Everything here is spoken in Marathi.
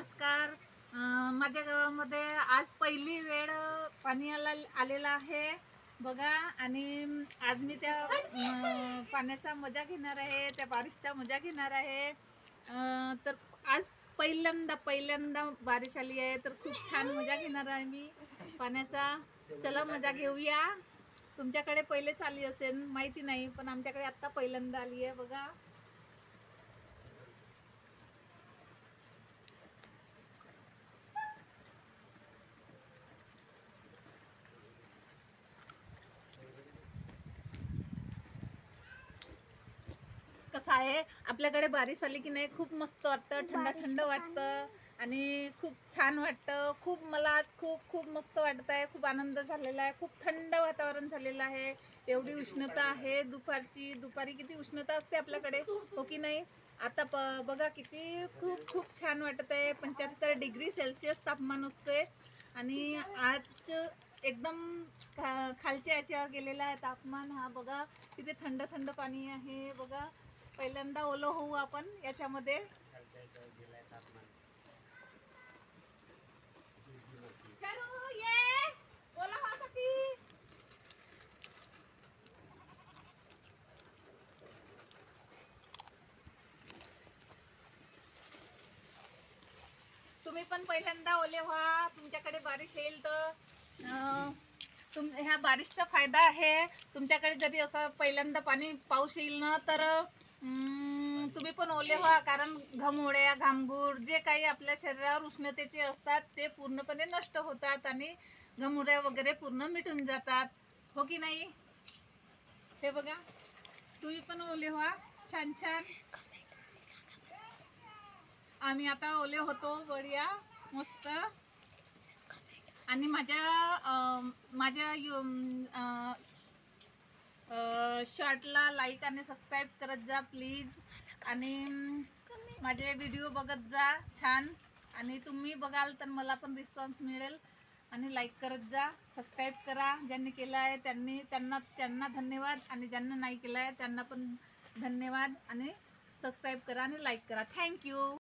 नमस्कार. माझ्या गावामध्ये आज पहिली वेळ पाणी आलेला आहे बघा. आणि आज मी त्या पाण्याचा मजा घेणार आहे, त्या बारिशचा मजा घेणार आहे. तर आज पहिल्यांदा बारिश आली आहे, तर खूप छान मजा घेणार आहे मी पाण्याचा. चला मजा घेऊया. तुमच्याकडे पहिलेच आली असेल माहिती नाही, पण आमच्याकडे आत्ता पहिल्यांदा आली आहे बघा. कसं आहे, आपल्याकडे बारिश आली की नाही खूप मस्त वाटतं, थंड थंड वाटतं आणि खूप छान वाटतं. मला आज खूप मस्त वाटत आहे. खूप आनंद झालेला आहे. खूप थंड वातावरण झालेलं आहे. एवढी उष्णता आहे दुपारी किती उष्णता असते आपल्याकडे, हो की नाही. आता बघा किती खूप छान वाटत आहे. 75 डिग्री सेल्सिअस तापमान असते आणि आज एकदम खालच्या याच्यावर गेलेला आहे तापमान. हा बघा किती थंड थंड पाणी आहे बघा. पहिल्यांदा ओलं होऊ आपण याच्यामध्ये. तुम्ही पण पहिल्यांदा ओले व्हा. तुमच्याकडे बारिश येईल तर ह्या बारिशचा फायदा आहे. तुमच्याकडे जरी असं पहिल्यांदा पाऊस येईल ना, तर तुम्ही पण ओले व्हा. कारण घमोड्या घामगूर जे काही आपल्या शरीरावर उष्णतेचे असतात ते पूर्णपणे नष्ट होतात आणि घमोड्या वगैरे पूर्ण मिटून जातात, हो की नाही. हे बघा, तुम्ही पण ओले व्हा छान. आम्ही आता ओले होतो बढिया मस्त. आणि माझ्या शॉर्टला लाईक आणि सबस्क्राईब करत जा प्लीज. आणि माझे व्हिडिओ बघत जा छान. आणि तुम्ही बघाल तर मला पण रिस्पॉन्स मिळेल. आणि लाईक करत जा, सबस्क्राईब करा. ज्यांनी केलं आहे त्यांना धन्यवाद, आणि ज्यांना नाही केलं आहे त्यांना पण धन्यवाद. आणि सबस्क्राईब करा आणि लाईक करा. थँक्यू.